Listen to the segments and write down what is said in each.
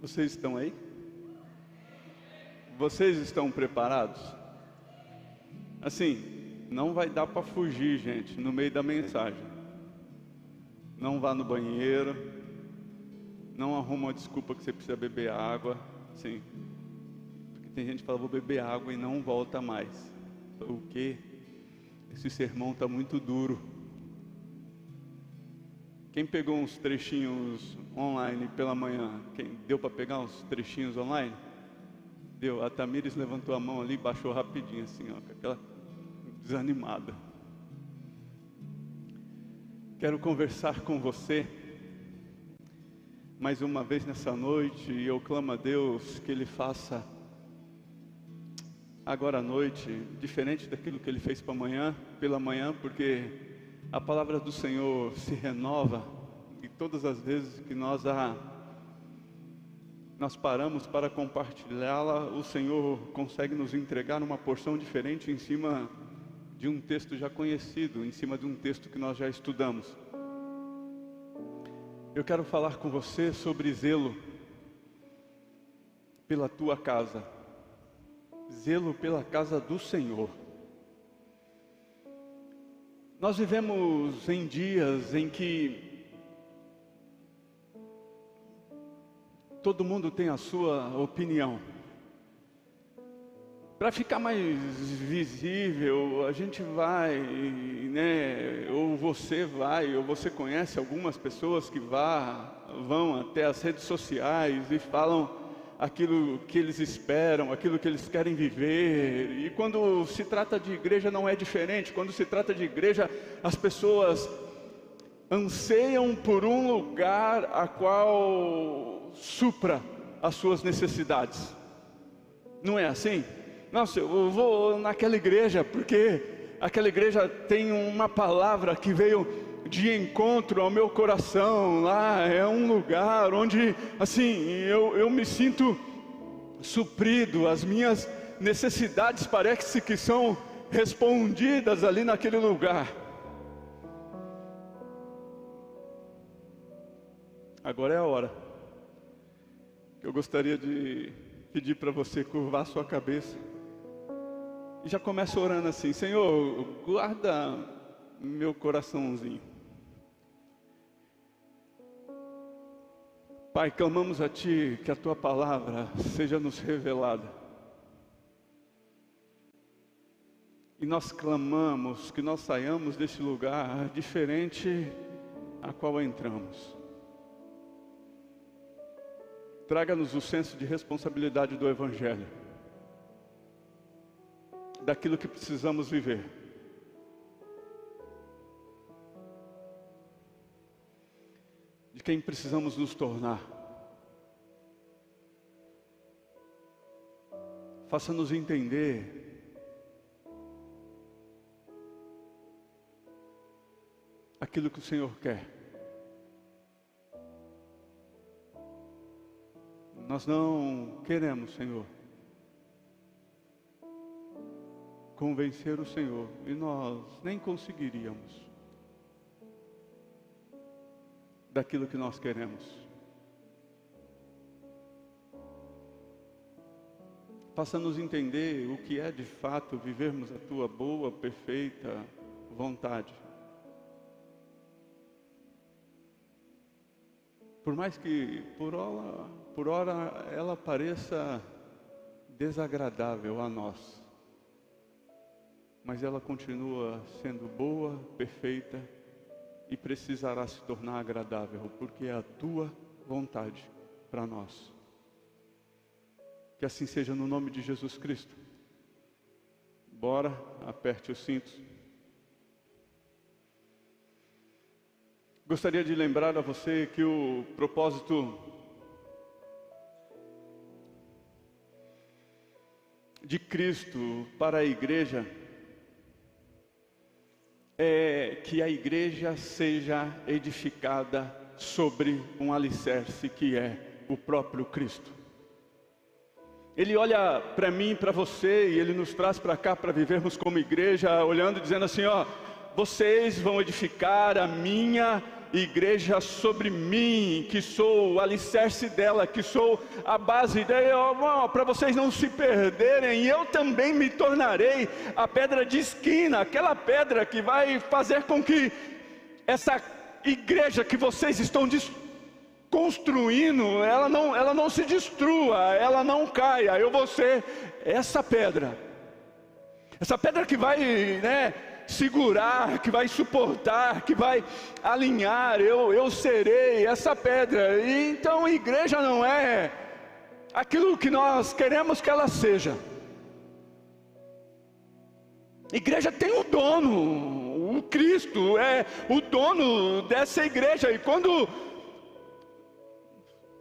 Vocês estão aí? Vocês estão preparados? Assim, não vai dar para fugir, gente, no meio da mensagem. Não vá no banheiro, não arruma uma desculpa que você precisa beber água, sim. Porque tem gente que fala, vou beber água e não volta mais. O quê? Esse sermão está muito duro. Quem pegou uns trechinhos online pela manhã? Quem deu para pegar uns trechinhos online? Deu. A Tamires levantou a mão ali e baixou rapidinho assim, ó, com aquela desanimada. Quero conversar com você mais uma vez nessa noite, e eu clamo a Deus que Ele faça agora à noite, diferente daquilo que Ele fez pela manhã, porque a palavra do Senhor se renova, e todas as vezes que nós paramos para compartilhá-la, o Senhor consegue nos entregar uma porção diferente em cima de um texto já conhecido, em cima de um texto que nós já estudamos. Eu quero falar com você sobre zelo pela tua casa, zelo pela casa do Senhor. Nós vivemos em dias em que todo mundo tem a sua opinião. Para ficar mais visível, a gente vai, né? Ou você conhece algumas pessoas que vão até as redes sociais e falam aquilo que eles esperam, aquilo que eles querem viver. E quando se trata de igreja não é diferente. Quando se trata de igreja, as pessoas anseiam por um lugar a qual supra as suas necessidades. Não é assim? Nossa, eu vou naquela igreja porque aquela igreja tem uma palavra que veio de encontro ao meu coração. Lá é um lugar onde, assim, eu me sinto suprido. As minhas necessidades parece que são respondidas ali naquele lugar. Agora é a hora que eu gostaria de pedir para você curvar sua cabeça e já começa orando assim: Senhor, guarda meu coraçãozinho. Pai, clamamos a Ti que a Tua palavra seja nos revelada. E nós clamamos que nós saiamos deste lugar diferente a qual entramos. Traga-nos o senso de responsabilidade do Evangelho, daquilo que precisamos viver. De quem precisamos nos tornar. Faça-nos entender aquilo que o Senhor quer. Nós não queremos, Senhor, convencer o Senhor, e nós nem conseguiríamos daquilo que nós queremos. Faça-nos entender o que é de fato vivermos a Tua boa, perfeita vontade. Por mais que por hora ela pareça desagradável a nós, mas ela continua sendo boa, perfeita e precisará se tornar agradável, porque é a Tua vontade para nós. Que assim seja no nome de Jesus Cristo. Bora, aperte os cintos. Gostaria de lembrar a você que o propósito de Cristo para a igreja é que a igreja seja edificada sobre um alicerce que é o próprio Cristo. Ele olha para mim e para você, e Ele nos traz para cá para vivermos como igreja, olhando e dizendo assim: ó, vocês vão edificar a minha igreja sobre mim, que sou o alicerce dela, que sou a base dela. Para vocês não se perderem, eu também me tornarei a pedra de esquina, aquela pedra que vai fazer com que essa igreja que vocês estão construindo, ela não se destrua, ela não caia. Eu vou ser essa pedra que vai, segurar, que vai suportar, que vai alinhar. Eu serei essa pedra. E então a igreja não é aquilo que nós queremos que ela seja. A igreja tem um dono, o Cristo é o dono dessa igreja. E quando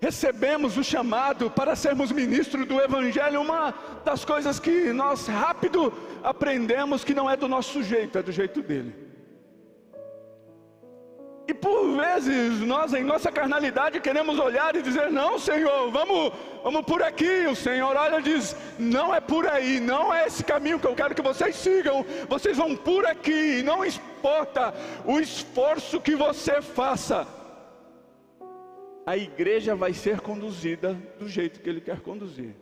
recebemos o chamado para sermos ministros do Evangelho, uma das coisas que nós rápido aprendemos que não é do nosso jeito, é do jeito dele. E por vezes nós em nossa carnalidade queremos olhar e dizer: não, Senhor, vamos por aqui. O Senhor olha e diz: não é por aí, não é esse caminho que eu quero que vocês sigam. Vocês vão por aqui, não importa o esforço que você faça, a igreja vai ser conduzida do jeito que Ele quer conduzir.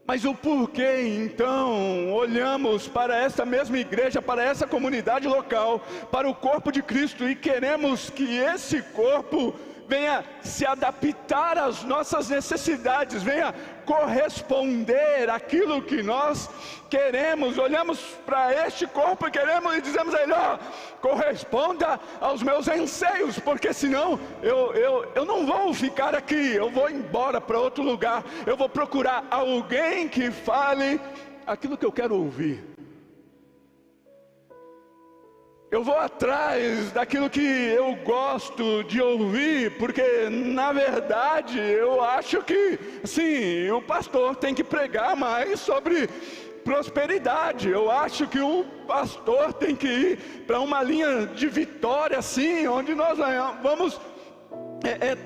Mas o porquê então olhamos para essa mesma igreja, para essa comunidade local, para o corpo de Cristo, e queremos que esse corpo venha se adaptar às nossas necessidades, venha corresponder àquilo que nós queremos. Olhamos para este corpo e queremos e dizemos a ele: corresponda aos meus anseios, porque senão eu não vou ficar aqui, eu vou embora para outro lugar, eu vou procurar alguém que fale aquilo que eu quero ouvir. Eu vou atrás daquilo que eu gosto de ouvir, porque na verdade eu acho que, sim, o pastor tem que pregar mais sobre prosperidade. Eu acho que o pastor tem que ir para uma linha de vitória, sim, onde nós vamos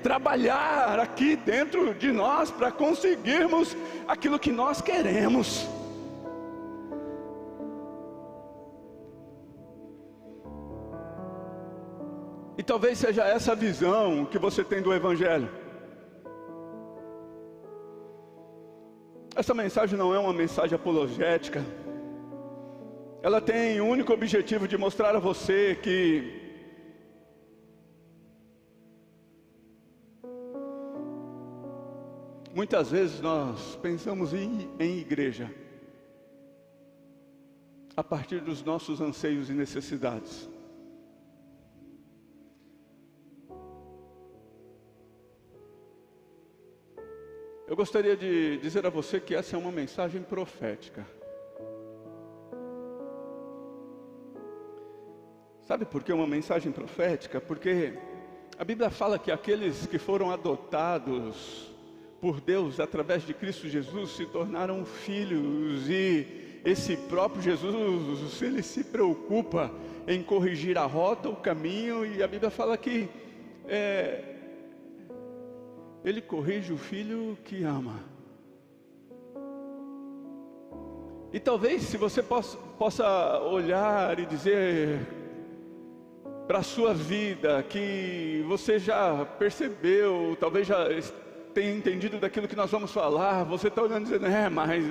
trabalhar aqui dentro de nós para conseguirmos aquilo que nós queremos. E talvez seja essa a visão que você tem do Evangelho. Essa mensagem não é uma mensagem apologética. Ela tem o único objetivo de mostrar a você que muitas vezes nós pensamos em igreja a partir dos nossos anseios e necessidades. Eu gostaria de dizer a você que essa é uma mensagem profética. Sabe por que uma mensagem profética? Porque a Bíblia fala que aqueles que foram adotados por Deus através de Cristo Jesus se tornaram filhos, e esse próprio Jesus, Ele se preocupa em corrigir a rota, o caminho, e a Bíblia fala que Ele corrige o filho que ama. E talvez se você possa olhar e dizer para a sua vida que você já percebeu, talvez já tenha entendido daquilo que nós vamos falar, você está olhando e dizendo: mas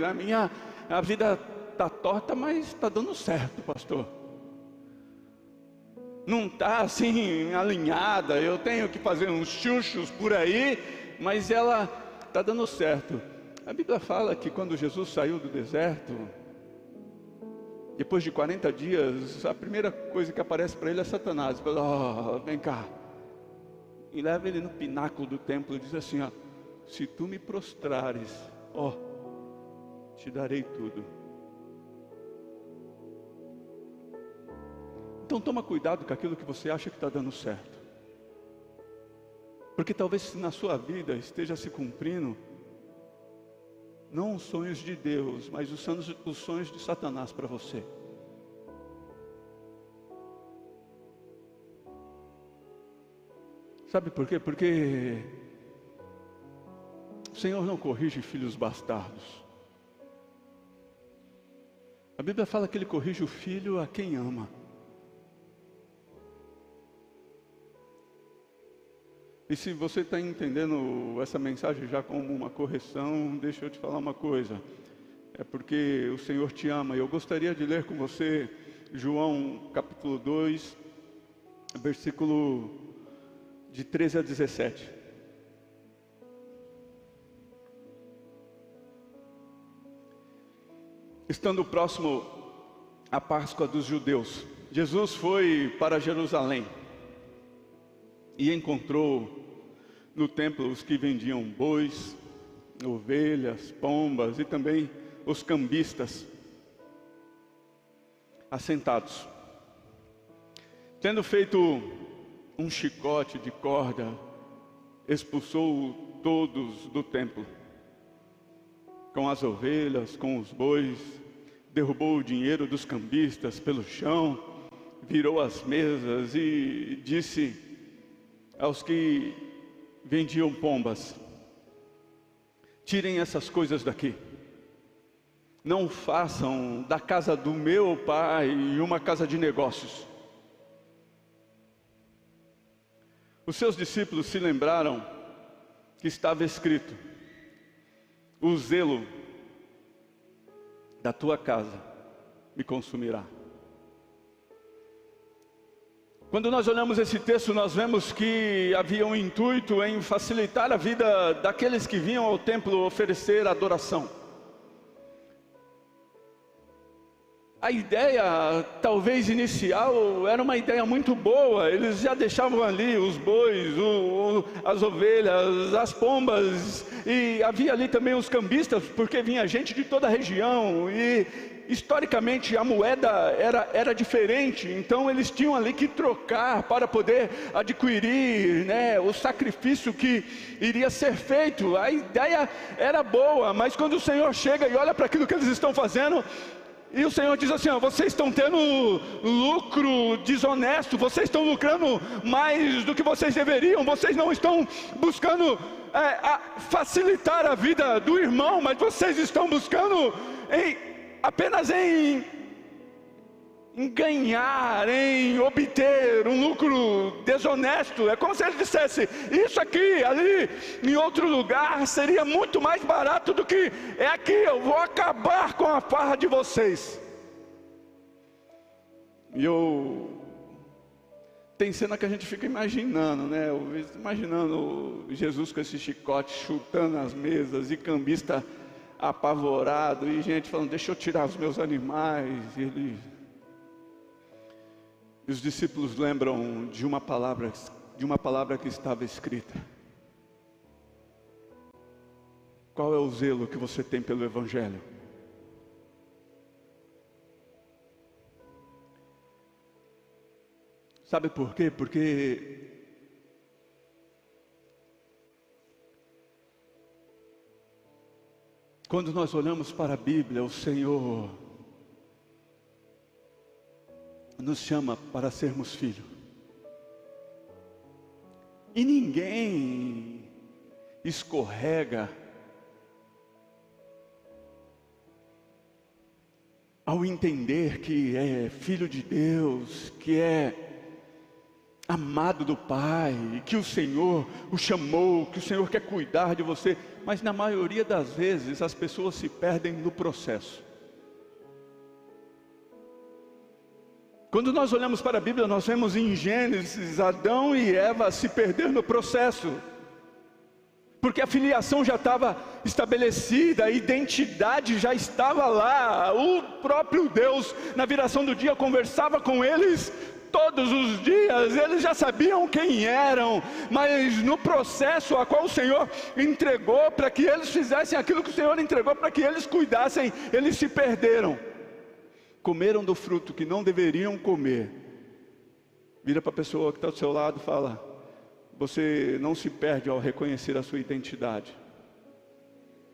a vida está torta, mas está dando certo, pastor. Não está assim alinhada, eu tenho que fazer uns chuchos por aí, mas ela está dando certo. A Bíblia fala que quando Jesus saiu do deserto, depois de 40 dias, a primeira coisa que aparece para ele é Satanás. Fala: vem cá. E leva ele no pináculo do templo e diz assim: se tu me prostrares, te darei tudo. Então toma cuidado com aquilo que você acha que está dando certo. Porque talvez na sua vida esteja se cumprindo não os sonhos de Deus, mas os sonhos de Satanás para você. Sabe por quê? Porque o Senhor não corrige filhos bastardos. A Bíblia fala que Ele corrige o filho a quem ama. E se você está entendendo essa mensagem já como uma correção, deixa eu te falar uma coisa. É porque o Senhor te ama. Eu gostaria de ler com você João capítulo 2, versículo de 13 a 17. Estando próximo à Páscoa dos judeus, Jesus foi para Jerusalém e encontrou no templo os que vendiam bois, ovelhas, pombas e também os cambistas assentados. Tendo feito um chicote de corda, expulsou todos do templo, com as ovelhas, com os bois, derrubou o dinheiro dos cambistas pelo chão, virou as mesas e disse aos que vendiam pombas: tirem essas coisas daqui, não façam da casa do meu pai uma casa de negócios. Os seus discípulos se lembraram que estava escrito: o zelo da tua casa me consumirá. Quando nós olhamos esse texto, nós vemos que havia um intuito em facilitar a vida daqueles que vinham ao templo oferecer adoração. A ideia, talvez inicial, era uma ideia muito boa. Eles já deixavam ali os bois, as ovelhas, as pombas, e havia ali também os cambistas, porque vinha gente de toda a região, e historicamente a moeda era diferente, então eles tinham ali que trocar para poder adquirir, o sacrifício que iria ser feito. A ideia era boa, mas quando o Senhor chega e olha para aquilo que eles estão fazendo, e o Senhor diz assim: vocês estão tendo lucro desonesto, vocês estão lucrando mais do que vocês deveriam, vocês não estão buscando facilitar a vida do irmão, mas vocês estão buscando apenas em ganhar, em obter um lucro desonesto. É como se ele dissesse: isso aqui, ali, em outro lugar, seria muito mais barato do que é aqui. Eu vou acabar com a farra de vocês. E tem cena que a gente fica imaginando, imaginando Jesus com esse chicote, chutando as mesas, e cambista apavorado, e gente falando: deixa eu tirar os meus animais. E os discípulos lembram de uma palavra que estava escrita. Qual é o zelo que você tem pelo Evangelho? Sabe por quê? Porque quando nós olhamos para a Bíblia, o Senhor nos chama para sermos filhos. E ninguém escorrega ao entender que é filho de Deus, que é amado do Pai, que o Senhor o chamou, que o Senhor quer cuidar de você. Mas na maioria das vezes as pessoas se perdem no processo. Quando nós olhamos para a Bíblia, nós vemos em Gênesis Adão e Eva se perder no processo, porque a filiação já estava estabelecida, a identidade já estava lá. O próprio Deus, na viração do dia, conversava com eles todos os dias. Eles já sabiam quem eram, mas no processo a qual o Senhor entregou para que eles fizessem aquilo que o Senhor entregou para que eles cuidassem, eles se perderam. Comeram do fruto que não deveriam comer. Vira para a pessoa que está do seu lado e fala: você não se perde ao reconhecer a sua identidade,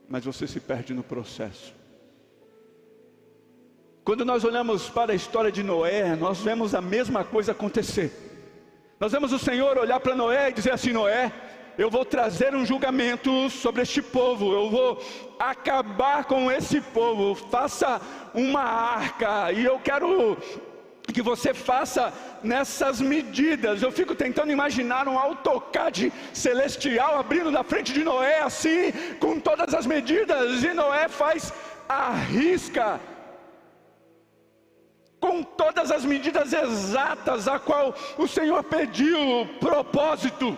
mas você se perde no processo. Quando nós olhamos para a história de Noé, nós vemos a mesma coisa acontecer. Nós vemos o Senhor olhar para Noé e dizer assim: Noé, eu vou trazer um julgamento sobre este povo, eu vou acabar com esse povo, faça uma arca, e eu quero que você faça nessas medidas. Eu fico tentando imaginar um AutoCAD celestial abrindo na frente de Noé assim, com todas as medidas, e Noé faz a risca, com todas as medidas exatas a qual o Senhor pediu, propósito.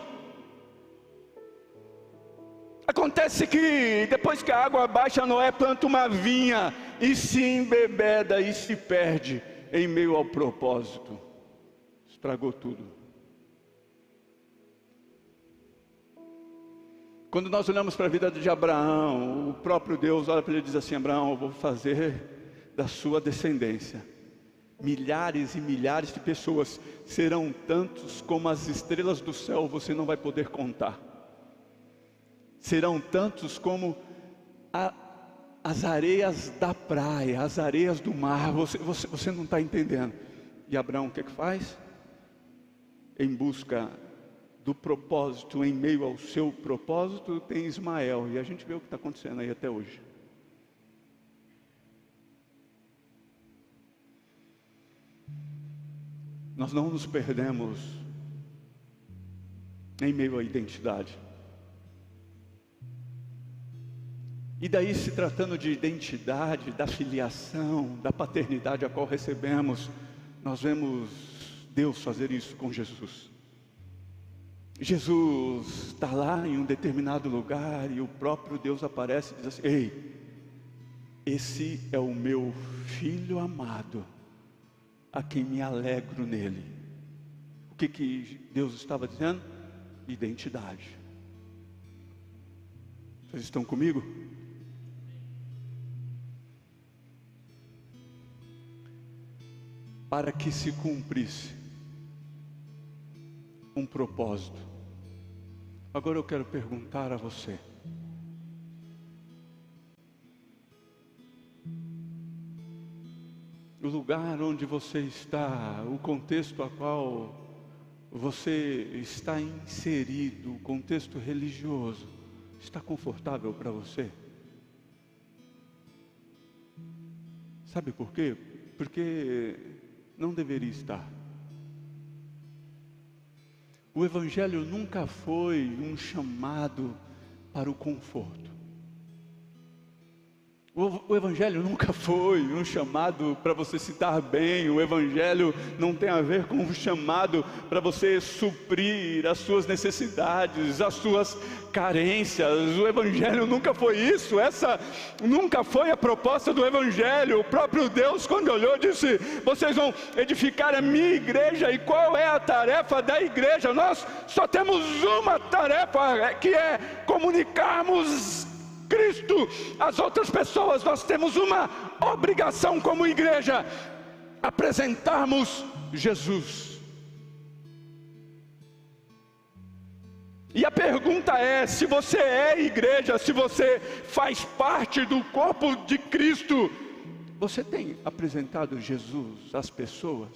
Acontece que depois que a água baixa, Noé planta uma vinha e se embebeda e se perde em meio ao propósito. Estragou tudo. Quando nós olhamos para a vida de Abraão, o próprio Deus olha para ele e diz assim: Abraão, eu vou fazer da sua descendência milhares e milhares de pessoas, serão tantos como as estrelas do céu, você não vai poder contar. Serão tantos como as areias da praia, as areias do mar, você não está entendendo. E Abraão o que faz? Em busca do propósito, em meio ao seu propósito, tem Ismael, e a gente vê o que está acontecendo aí até hoje. Nós não nos perdemos em meio à identidade. E daí, se tratando de identidade, da filiação, da paternidade a qual recebemos, nós vemos Deus fazer isso com Jesus. Jesus está lá em um determinado lugar e o próprio Deus aparece e diz assim: ei, esse é o meu filho amado, a quem me alegro nele. O que Deus estava dizendo? Identidade. Vocês estão comigo? Para que se cumprisse um propósito. Agora eu quero perguntar a você: o lugar onde você está, o contexto a qual você está inserido, o contexto religioso, está confortável para você? Sabe por quê? Porque não deveria estar. O Evangelho nunca foi um chamado para o conforto. O Evangelho nunca foi um chamado para você se dar bem. O Evangelho não tem a ver com um chamado para você suprir as suas necessidades, as suas carências. O Evangelho nunca foi isso. Essa nunca foi a proposta do Evangelho. O próprio Deus, quando olhou, disse: vocês vão edificar a minha igreja. E qual é a tarefa da igreja? Nós só temos uma tarefa, que é comunicarmos Cristo às outras pessoas. Nós temos uma obrigação como igreja: apresentarmos Jesus. E a pergunta é: se você é igreja, se você faz parte do corpo de Cristo, você tem apresentado Jesus às pessoas?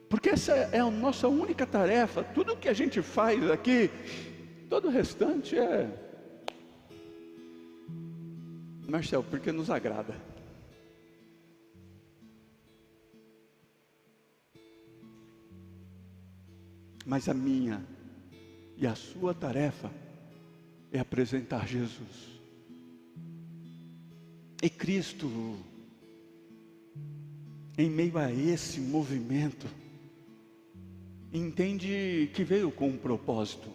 Porque essa é a nossa única tarefa. Tudo que a gente faz aqui, todo o restante é, Marcel, porque nos agrada. Mas a minha e a sua tarefa é apresentar Jesus. E Cristo, em meio a esse movimento, entende que veio com um propósito.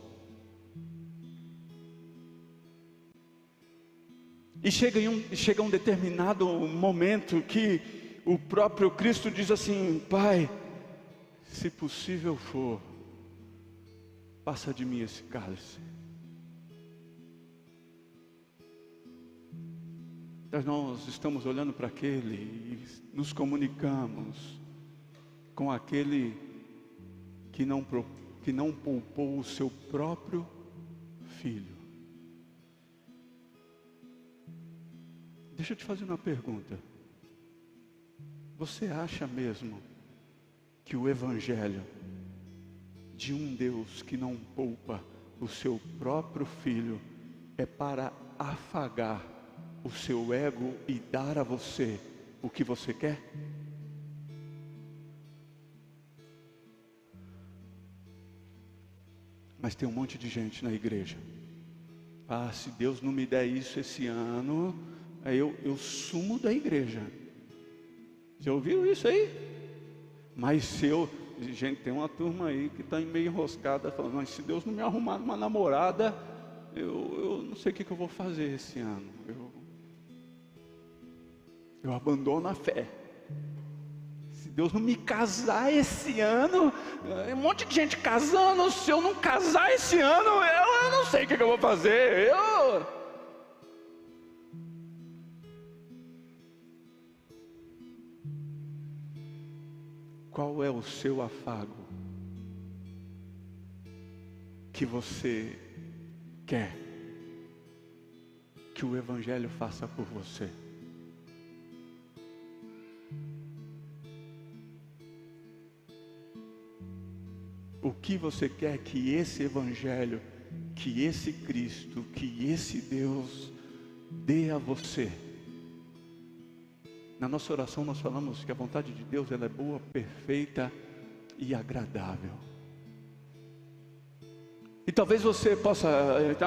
E chega um determinado momento que o próprio Cristo diz assim: Pai, se possível for, passa de mim esse cálice. Nós estamos olhando para aquele e nos comunicamos com aquele que não poupou o seu próprio filho. Deixa eu te fazer uma pergunta. Você acha mesmo que o Evangelho de um Deus que não poupa o seu próprio filho é para afagar o seu ego e dar a você o que você quer? Mas tem um monte de gente na igreja. Ah, se Deus não me der isso esse ano, aí eu sumo da igreja. Já ouviu isso aí? Mas se eu... Gente, tem uma turma aí que está meio enroscada, falando, mas se Deus não me arrumar uma namorada, eu não sei o que eu vou fazer esse ano. Eu abandono a fé. Se Deus não me casar esse ano, um monte de gente casando, se eu não casar esse ano, eu não sei o que eu vou fazer. Qual é o seu afago que você quer que o Evangelho faça por você? O que você quer que esse Evangelho, que esse Cristo, que esse Deus dê a você? Na nossa oração nós falamos que a vontade de Deus ela é boa, perfeita e agradável. E talvez você possa,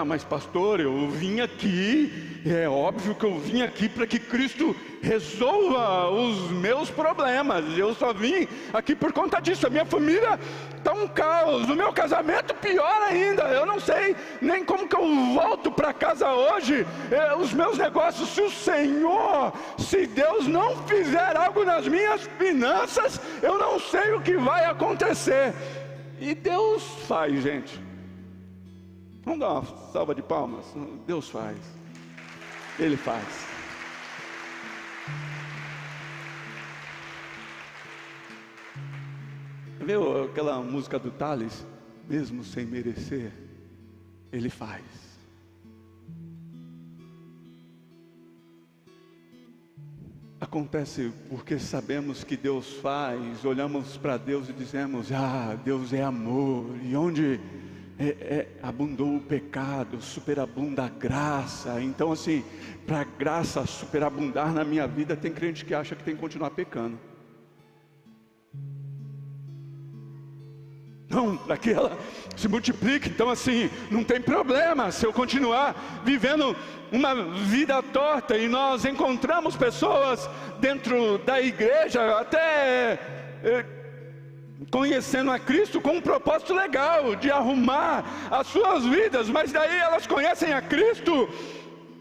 mas pastor, eu vim aqui, é óbvio que eu vim aqui para que Cristo resolva os meus problemas. Eu só vim aqui por conta disso. A minha família está um caos, o meu casamento pior ainda. Eu não sei nem como que eu volto para casa hoje. Os meus negócios, se Deus não fizer algo nas minhas finanças, eu não sei o que vai acontecer. E Deus faz, gente. Vamos dar uma salva de palmas? Deus faz. Ele faz. Viu aquela música do Thales? Mesmo sem merecer, Ele faz. Acontece porque sabemos que Deus faz, olhamos para Deus e dizemos, Deus é amor, e onde abundou o pecado, superabunda a graça. Então assim, para a graça superabundar na minha vida, tem crente que acha que tem que continuar pecando. Não, para que ela se multiplique. Então assim, não tem problema se eu continuar vivendo uma vida torta. E nós encontramos pessoas dentro da igreja, até conhecendo a Cristo com um propósito legal, de arrumar as suas vidas. Mas daí elas conhecem a Cristo,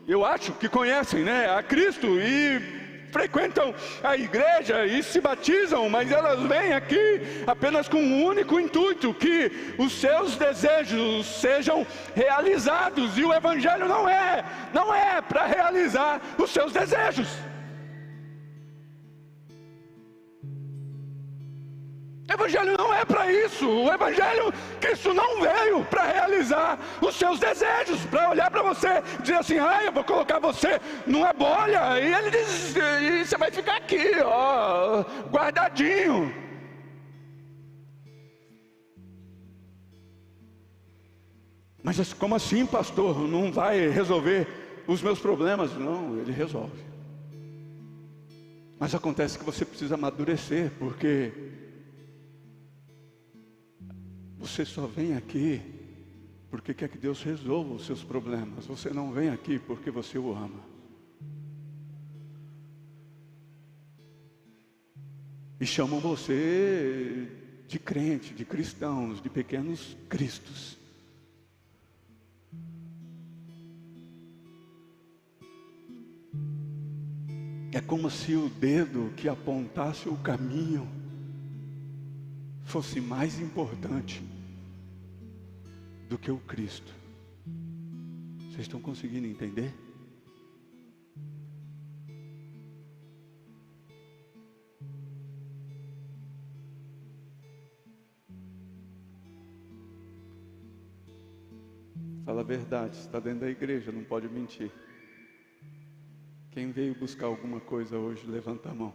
eu acho que conhecem, né, a Cristo, e frequentam a igreja e se batizam, mas elas vêm aqui apenas com um único intuito, que os seus desejos sejam realizados. E o Evangelho não é para realizar os seus desejos. O Evangelho não é para isso. O Evangelho, Cristo não veio para realizar os seus desejos, para olhar para você e dizer assim, eu vou colocar você numa bolha, e Ele diz, e você vai ficar aqui, guardadinho. Mas como assim, pastor? Não vai resolver os meus problemas? Não, Ele resolve. Mas acontece que você precisa amadurecer, porque você só vem aqui porque quer que Deus resolva os seus problemas. Você não vem aqui porque você o ama. E chamam você de crente, de cristãos, de pequenos cristos. É como se o dedo que apontasse o caminho fosse mais importante do que o Cristo. Vocês estão conseguindo entender? Fala a verdade, está dentro da igreja, não pode mentir. Quem veio buscar alguma coisa hoje, levanta a mão.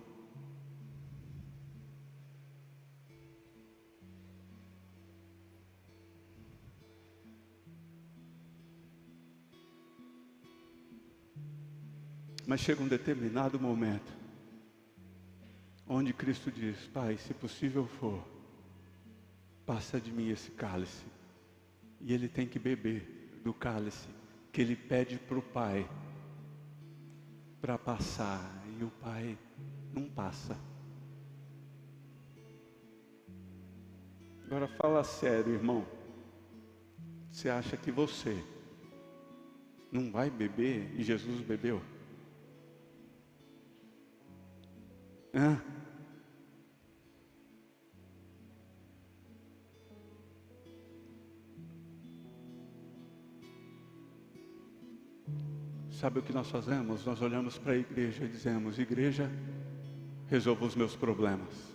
Mas chega um determinado momento onde Cristo diz: Pai, se possível for, passa de mim esse cálice. E ele tem que beber do cálice que ele pede para o Pai para passar, e o Pai não passa. Agora fala sério, irmão. Você acha que você não vai beber e Jesus bebeu? Hã? Sabe o que nós fazemos? Nós olhamos para a igreja e dizemos: igreja, resolva os meus problemas.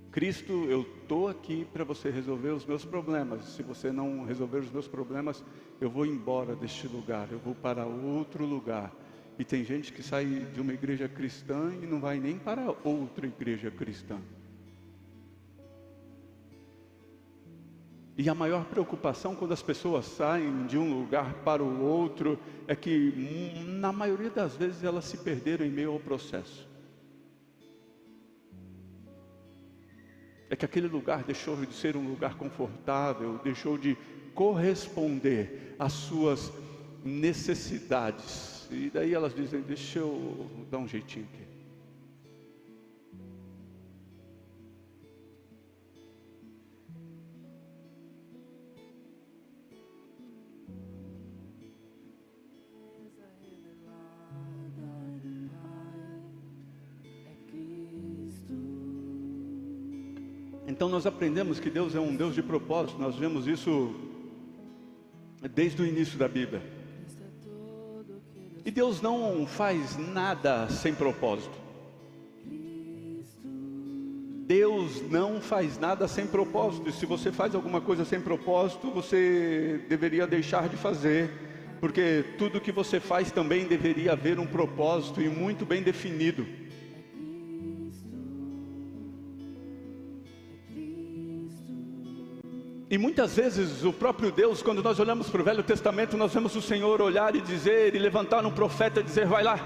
Cristo, eu estou aqui para você resolver os meus problemas. Se você não resolver os meus problemas, eu vou embora deste lugar, eu vou para outro lugar. E tem gente que sai de uma igreja cristã e não vai nem para outra igreja cristã. E a maior preocupação quando as pessoas saem de um lugar para o outro é que, na maioria das vezes, elas se perderam em meio ao processo. É que aquele lugar deixou de ser um lugar confortável, deixou de corresponder às suas necessidades. E daí elas dizem: deixa eu dar um jeitinho aqui. Então nós aprendemos que Deus é um Deus de propósito. Nós vemos isso desde o início da Bíblia. E Deus não faz nada sem propósito. Deus não faz nada sem propósito. E se você faz alguma coisa sem propósito, você deveria deixar de fazer, porque tudo que você faz também deveria haver um propósito e muito bem definido. E muitas vezes o próprio Deus, quando nós olhamos para o Velho Testamento, nós vemos o Senhor olhar e dizer, e levantar um profeta e dizer: vai lá,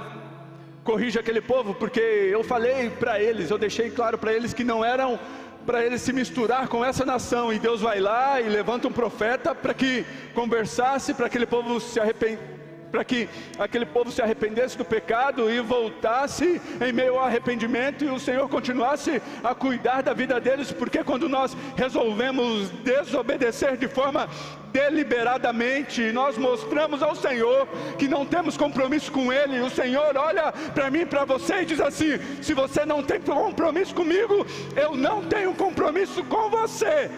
corrija aquele povo, porque eu falei para eles, eu deixei claro para eles que não eram para eles se misturar com essa nação. E Deus vai lá e levanta um profeta para que conversasse, para que aquele povo se arrependesse, para que aquele povo se arrependesse do pecado e voltasse em meio ao arrependimento, e o Senhor continuasse a cuidar da vida deles. Porque quando nós resolvemos desobedecer de forma deliberadamente, nós mostramos ao Senhor que não temos compromisso com Ele. E o Senhor olha para mim e para você e diz assim: se você não tem compromisso comigo, eu não tenho compromisso com você.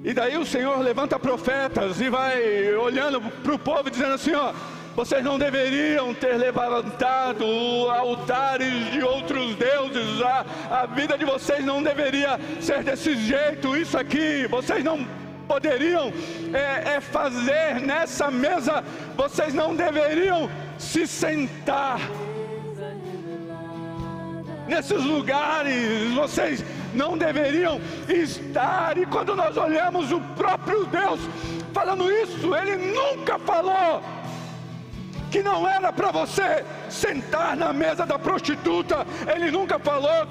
E daí o Senhor levanta profetas e vai olhando para o povo dizendo assim: ó, vocês não deveriam ter levantado altares de outros deuses, a vida de vocês não deveria ser desse jeito, isso aqui, vocês não poderiam fazer nessa mesa, vocês não deveriam se sentar nesses lugares, vocês não deveriam estar. E quando nós olhamos o próprio Deus falando isso, Ele nunca falou que não era para você sentar na mesa da prostituta. Ele nunca falou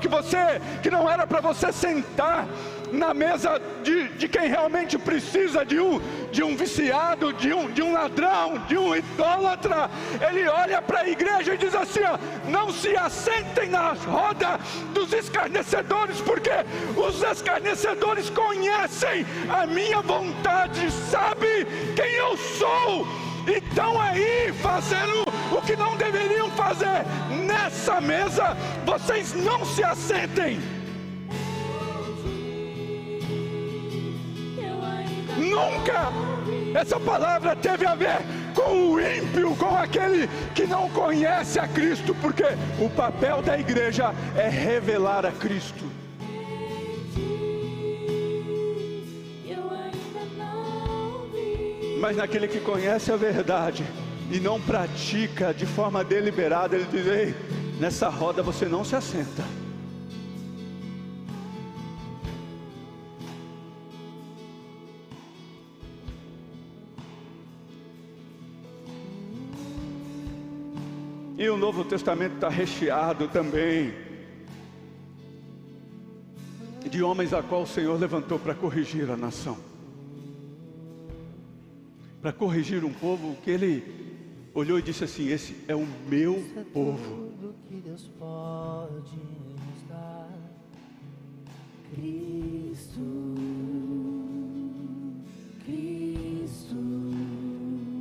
que não era para você sentar na mesa de quem realmente precisa, de um viciado, de um ladrão, de um idólatra. Ele olha para a igreja e diz assim: ó, não se assentem na roda dos escarnecedores, porque os escarnecedores conhecem a minha vontade, sabe quem eu sou, e estão aí fazendo o que não deveriam fazer. Nessa mesa vocês não se assentem. Nunca essa palavra teve a ver com o ímpio, com aquele que não conhece a Cristo, porque o papel da igreja é revelar a Cristo. Mas naquele que conhece a verdade e não pratica de forma deliberada, ele diz: ei, nessa roda você não se assenta. E o Novo Testamento está recheado também de homens a qual o Senhor levantou para corrigir a nação, para corrigir um povo que Ele olhou e disse assim: esse é o meu povo. Tudo que Deus pode nos dar, Cristo, Cristo.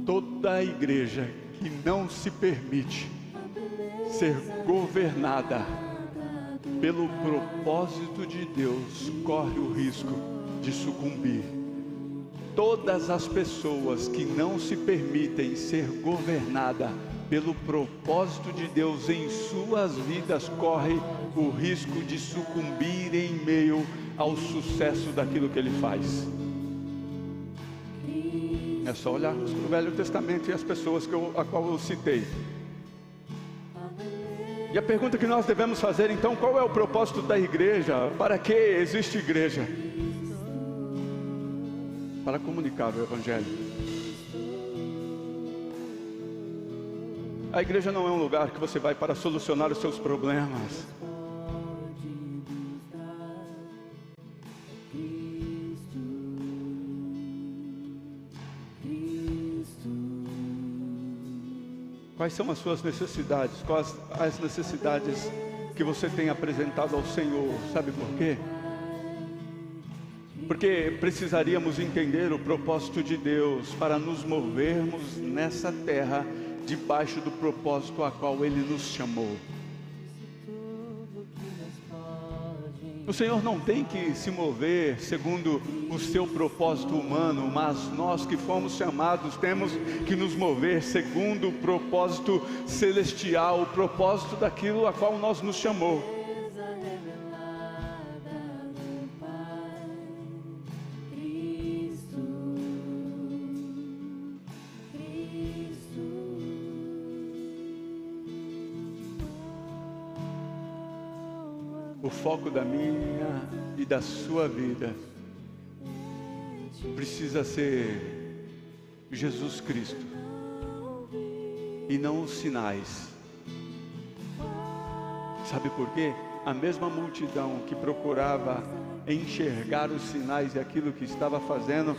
Toda a igreja que não se permite ser governada pelo propósito de Deus corre o risco de sucumbir. Todas as pessoas que não se permitem ser governada pelo propósito de Deus em suas vidas correm o risco de sucumbir em meio ao sucesso daquilo que Ele faz. É só olharmos para o Velho Testamento e as pessoas a qual eu citei. E a pergunta que nós devemos fazer então: qual é o propósito da igreja? Para que existe igreja? Para comunicar o Evangelho. A igreja não é um lugar que você vai para solucionar os seus problemas. Quais são as suas necessidades? Quais as necessidades que você tem apresentado ao Senhor? Sabe por quê? Porque precisaríamos entender o propósito de Deus para nos movermos nessa terra debaixo do propósito a qual Ele nos chamou. O Senhor não tem que se mover segundo o seu propósito humano, mas nós que fomos chamados temos que nos mover segundo o propósito celestial, o propósito daquilo a qual nós nos chamou. O foco da minha e da sua vida precisa ser Jesus Cristo e não os sinais. Sabe por quê? A mesma multidão que procurava enxergar os sinais e aquilo que estava fazendo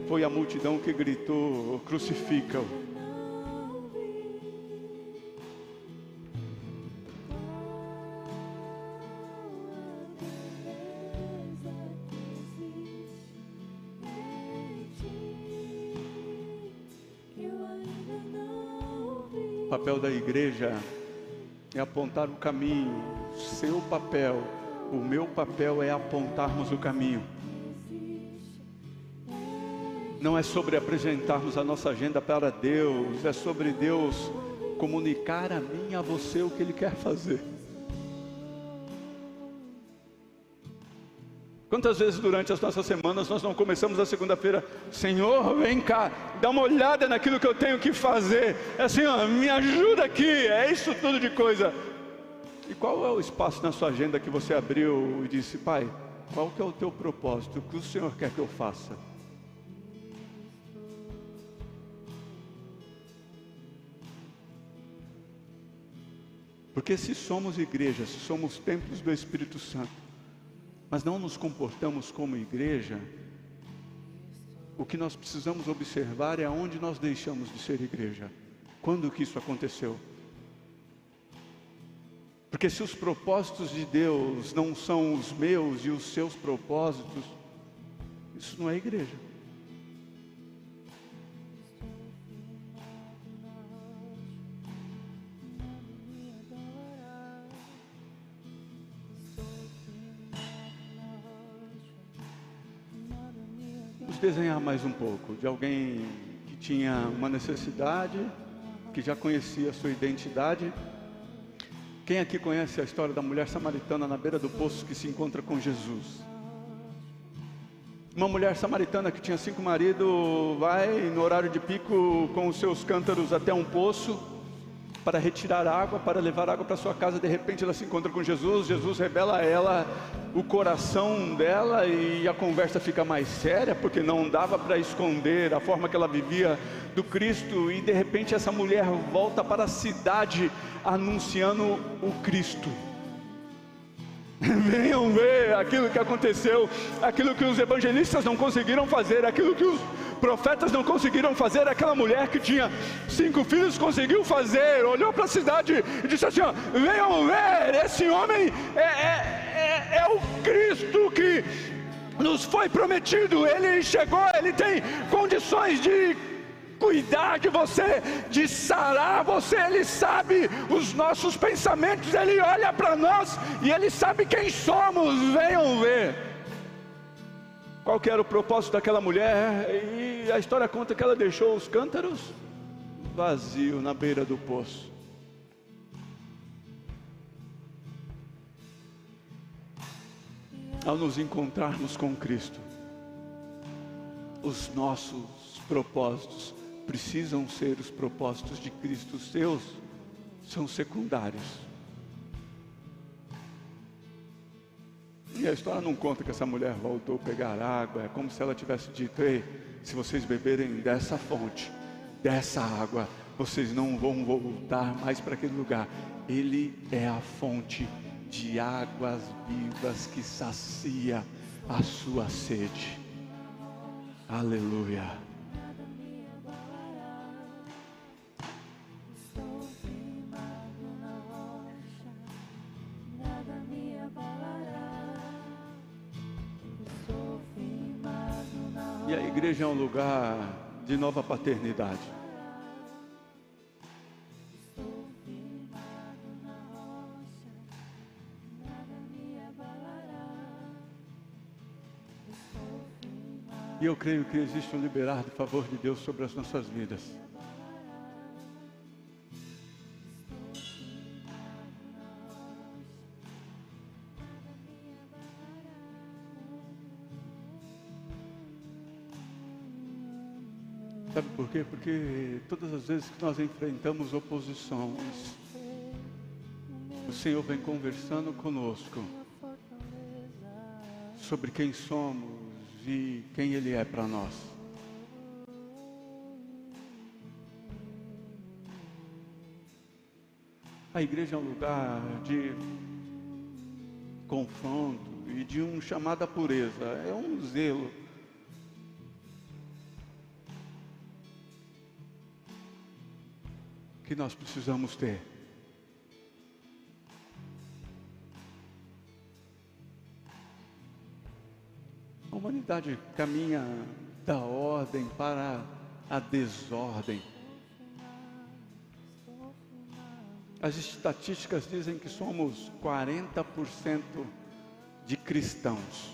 foi a multidão que gritou: crucifica-o. O papel da igreja é apontar o caminho. O seu papel, o meu papel é apontarmos o caminho. Não é sobre apresentarmos a nossa agenda para Deus, é sobre Deus comunicar a mim e a você o que Ele quer fazer. Quantas vezes durante as nossas semanas nós não começamos a segunda-feira: Senhor, vem cá, dá uma olhada naquilo que eu tenho que fazer. É assim, ó, me ajuda aqui, é isso tudo de coisa. E qual é o espaço na sua agenda que você abriu e disse: Pai, qual que é o teu propósito? O que o Senhor quer que eu faça? Porque se somos igreja, se somos templos do Espírito Santo, mas não nos comportamos como igreja, o que nós precisamos observar é aonde nós deixamos de ser igreja. Quando que isso aconteceu? Porque se os propósitos de Deus não são os meus e os seus propósitos, isso não é igreja. Vamos desenhar mais um pouco de alguém que tinha uma necessidade, que já conhecia a sua identidade. Quem aqui conhece a história da mulher samaritana na beira do poço que se encontra com Jesus? Uma mulher samaritana que tinha 5 maridos vai no horário de pico com os seus cântaros até um poço, para retirar água, para levar água para sua casa. De repente ela se encontra com Jesus, Jesus revela a ela o coração dela e a conversa fica mais séria, porque não dava para esconder a forma que ela vivia do Cristo. E de repente essa mulher volta para a cidade anunciando o Cristo. Venham ver aquilo que aconteceu, aquilo que os evangelistas não conseguiram fazer, aquilo que os profetas não conseguiram fazer. Aquela mulher que tinha 5 filhos conseguiu fazer, olhou para a cidade e disse assim: ó, venham ver, esse homem é o Cristo que nos foi prometido. Ele chegou, ele tem condições de cuidar de você, de sarar você. Ele sabe os nossos pensamentos, ele olha para nós e ele sabe quem somos. Venham ver. Qual que era o propósito daquela mulher? E a história conta que ela deixou os cântaros vazios na beira do poço. Ao nos encontrarmos com Cristo, os nossos propósitos precisam ser os propósitos de Cristo. Os seus são secundários. E a história não conta que essa mulher voltou a pegar água. É como se ela tivesse dito: ei, se vocês beberem dessa fonte, dessa água, vocês não vão voltar mais para aquele lugar. Ele é a fonte de águas vivas que sacia a sua sede. Aleluia. E a igreja é um lugar de nova paternidade. E eu creio que existe um liberar do favor de Deus sobre as nossas vidas. Sabe por quê? Porque todas as vezes que nós enfrentamos oposições, o Senhor vem conversando conosco sobre quem somos e quem Ele é para nós. A igreja é um lugar de confronto e de um chamado à pureza. É um zelo. Que nós precisamos ter. A humanidade caminha da ordem para a desordem. As estatísticas dizem que somos 40% de cristãos.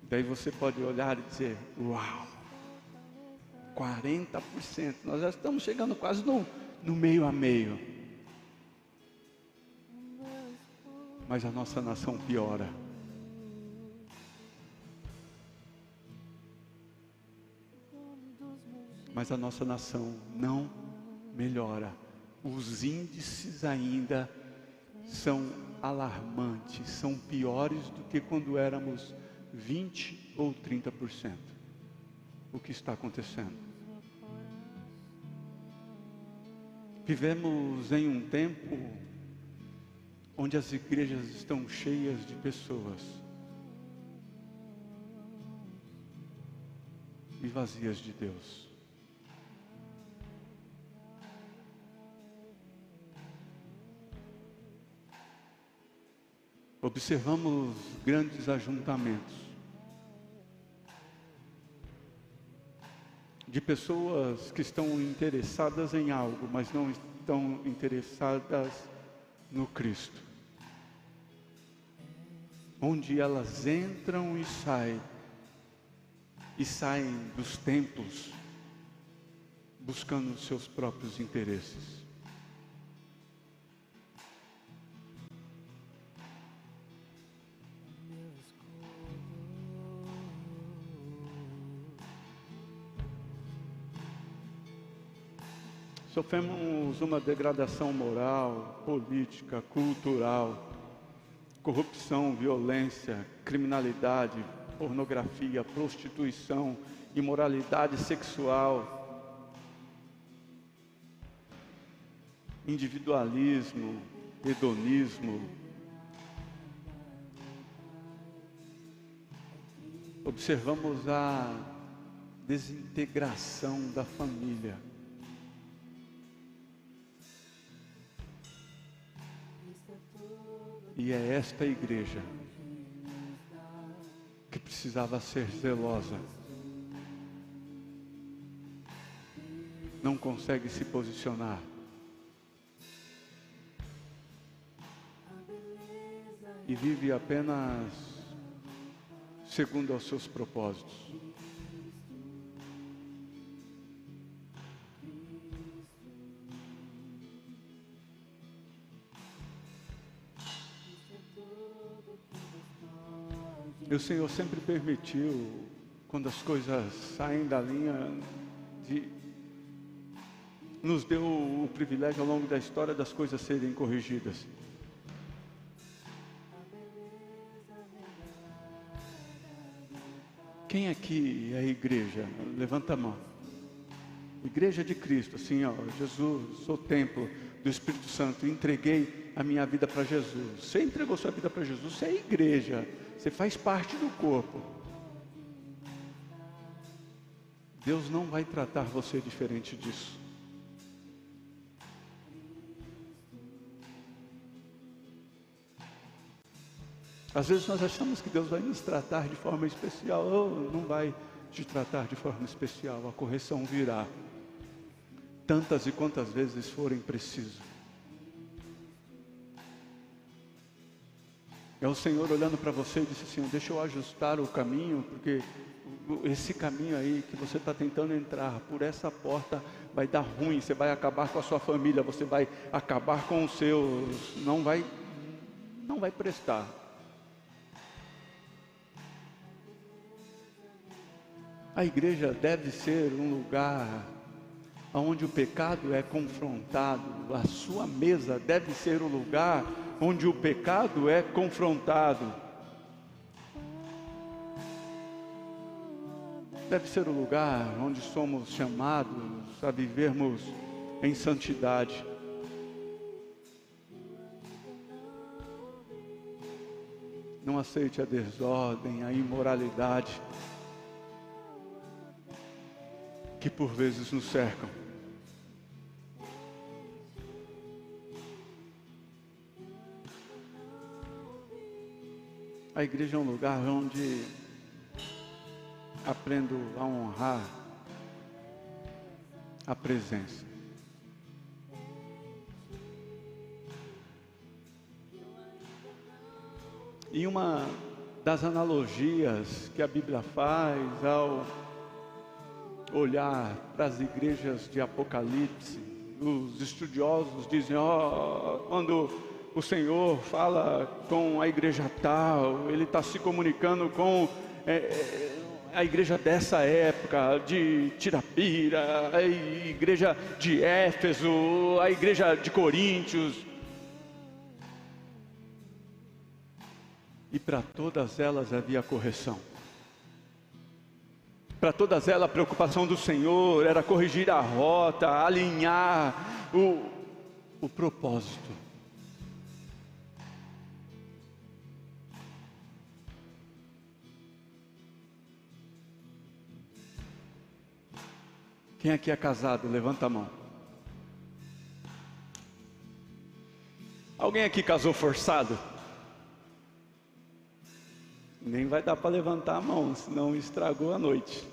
Daí você pode olhar e dizer: uau, 40%, nós já estamos chegando quase no meio a meio. Mas a nossa nação piora. Mas a nossa nação não melhora. Os índices ainda são alarmantes, são piores do que quando éramos 20 ou 30%. O que está acontecendo? Vivemos em um tempo onde as igrejas estão cheias de pessoas e vazias de Deus. Observamos grandes ajuntamentos de pessoas que estão interessadas em algo, mas não estão interessadas no Cristo. Onde elas entram e saem dos templos buscando os seus próprios interesses. Sofremos uma degradação moral, política, cultural, corrupção, violência, criminalidade, pornografia, prostituição, imoralidade sexual, individualismo, hedonismo. Observamos a desintegração da família. E é esta igreja que precisava ser zelosa. Não consegue se posicionar. E vive apenas segundo aos seus propósitos. E o Senhor sempre permitiu, quando as coisas saem da linha, nos deu o privilégio ao longo da história das coisas serem corrigidas. Quem aqui é a igreja? Levanta a mão. Igreja de Cristo, assim, ó, Jesus, sou templo do Espírito Santo, entreguei a minha vida para Jesus. Você entregou sua vida para Jesus, você é igreja, você faz parte do corpo. Deus não vai tratar você diferente disso. Às vezes nós achamos que Deus vai nos tratar de forma especial. Oh, não vai te tratar de forma especial, a correção virá. Tantas e quantas vezes forem preciso. É o Senhor olhando para você e disse assim: deixa eu ajustar o caminho, porque esse caminho aí que você está tentando entrar, por essa porta vai dar ruim, você vai acabar com a sua família, você vai acabar com os seus, não vai prestar. A igreja deve ser um lugar onde o pecado é confrontado. A sua mesa deve ser o lugar onde o pecado é confrontado. Deve ser o lugar onde somos chamados a vivermos em santidade. Não aceite a desordem, a imoralidade que por vezes nos cercam. A igreja é um lugar onde aprendo a honrar a presença. E uma das analogias que a Bíblia faz ao olhar para as igrejas de Apocalipse, os estudiosos dizem, quando o Senhor fala com a igreja tal, Ele está se comunicando com a igreja dessa época, de Tirapira, a igreja de Éfeso, a igreja de Coríntios. E para todas elas havia correção. Para todas elas a preocupação do Senhor era corrigir a rota, alinhar o propósito. Quem aqui é casado? Levanta a mão. Alguém aqui casou forçado? Nem vai dar para levantar a mão, senão estragou a noite.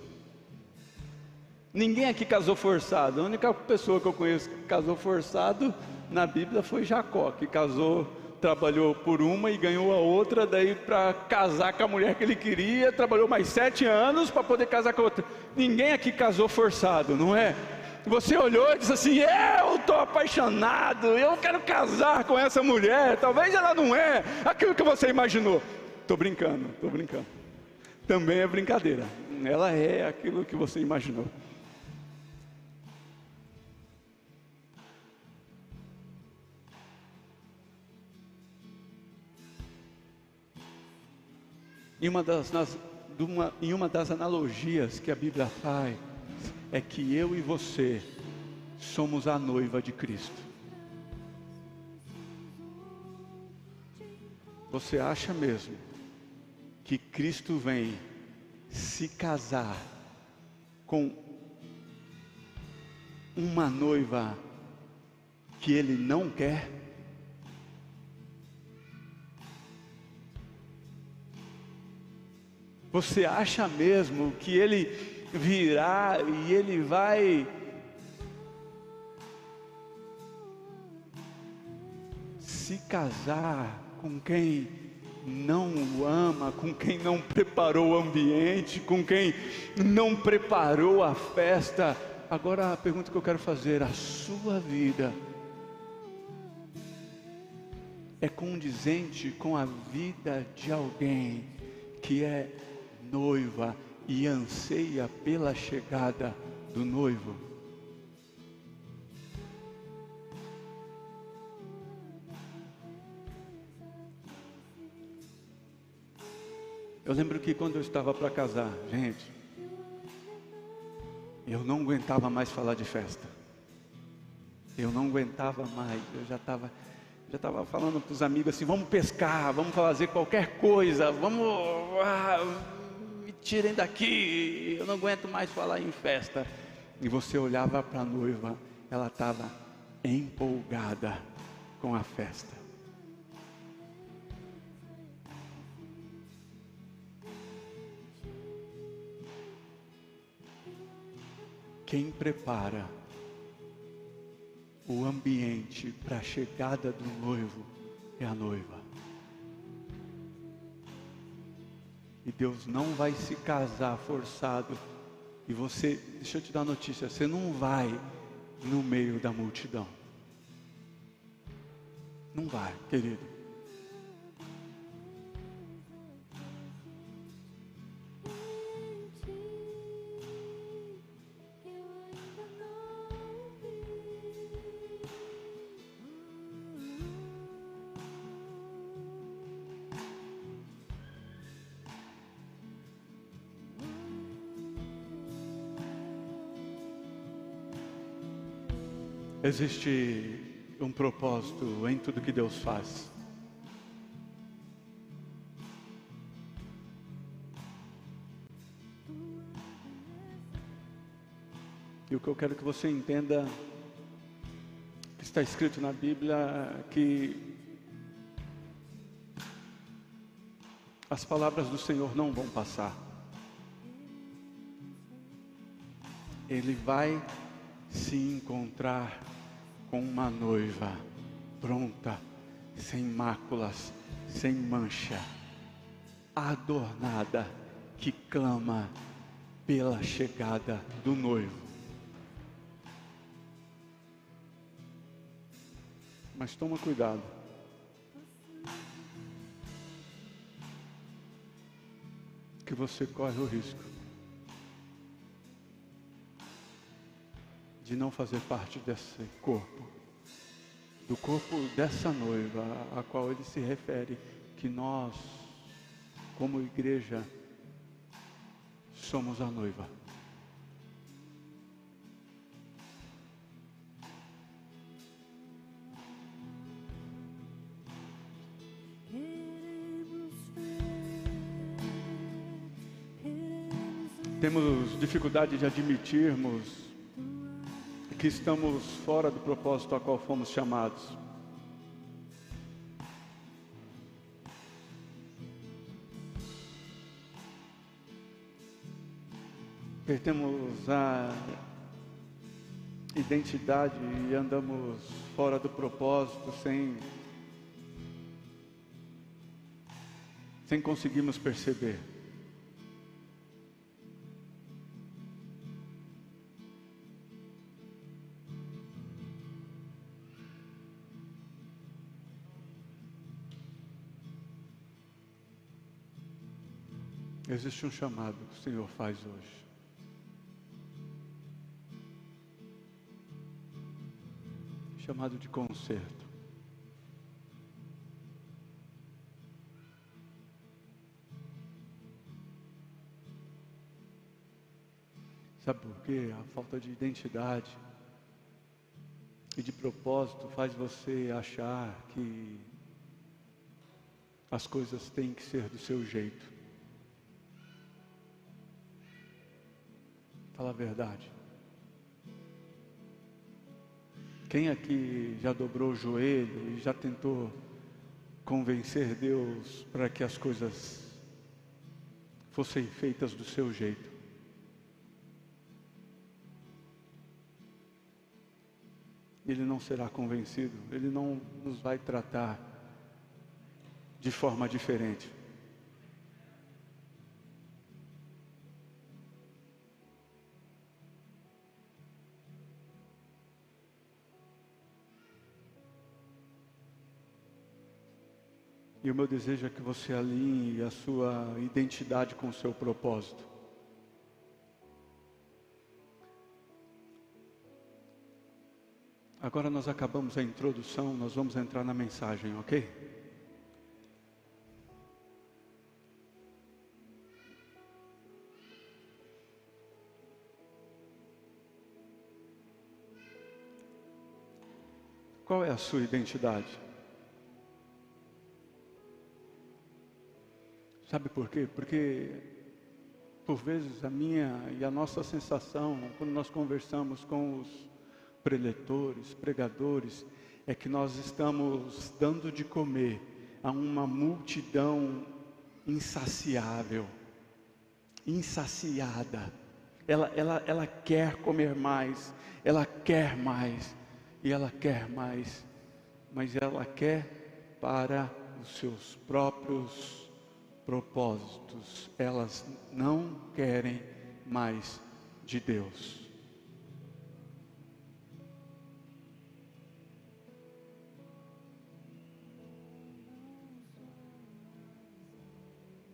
Ninguém aqui casou forçado. A única pessoa que eu conheço que casou forçado na Bíblia foi Jacó, que casou, trabalhou por uma e ganhou a outra, daí para casar com a mulher que ele queria, trabalhou mais 7 anos para poder casar com a outra. Ninguém aqui casou forçado, não é? Você olhou e disse assim, eu estou apaixonado, eu quero casar com essa mulher, talvez ela não é aquilo que você imaginou. Estou brincando. Também é brincadeira. Ela é aquilo que você imaginou. Em uma das analogias que a Bíblia faz, é que eu e você somos a noiva de Cristo. Você acha mesmo que Cristo vem se casar com uma noiva que Ele não quer? Você acha mesmo que Ele virá e Ele vai se casar com quem não o ama, com quem não preparou o ambiente, com quem não preparou a festa? Agora a pergunta que eu quero fazer: a sua vida é condizente com a vida de alguém que é noiva e anseia pela chegada do noivo? Eu lembro que quando eu estava para casar, gente, eu não aguentava mais falar de festa. Eu não aguentava mais. Eu já estava falando para os amigos assim: vamos pescar, vamos fazer qualquer coisa, vamos, me tirem daqui. Eu não aguento mais falar em festa. E você olhava para a noiva, ela estava empolgada com a festa. Quem prepara o ambiente para a chegada do noivo é a noiva. E Deus não vai se casar forçado. E você, deixa eu te dar uma notícia, você não vai no meio da multidão. Não vai, querido. Existe um propósito em tudo que Deus faz. E o que eu quero que você entenda, que está escrito na Bíblia, que as palavras do Senhor não vão passar. Ele vai se encontrar com uma noiva pronta, sem máculas, sem mancha, adornada, que clama pela chegada do noivo. Mas toma cuidado. Que você corre o risco de não fazer parte desse corpo, do corpo dessa noiva a qual ele se refere, que nós, como igreja, somos a noiva. Temos dificuldade de admitirmos que estamos fora do propósito a qual fomos chamados. Perdemos a identidade e andamos fora do propósito sem conseguirmos perceber. Existe um chamado que o Senhor faz hoje. Chamado de conserto. Sabe por quê? A falta de identidade e de propósito faz você achar que as coisas têm que ser do seu jeito. Fala a verdade. Quem aqui já dobrou o joelho e já tentou convencer Deus para que as coisas fossem feitas do seu jeito? Ele não será convencido, Ele não nos vai tratar de forma diferente. E o meu desejo é que você alinhe a sua identidade com o seu propósito. Agora nós acabamos a introdução, nós vamos entrar na mensagem, ok? Qual é a sua identidade? Sabe por quê? Porque, por vezes, a minha e a nossa sensação, quando nós conversamos com os preletores, pregadores, é que nós estamos dando de comer a uma multidão insaciável, insaciada. Ela quer comer mais, ela quer mais, e ela quer mais, mas ela quer para os seus próprios propósitos. Elas não querem mais de Deus.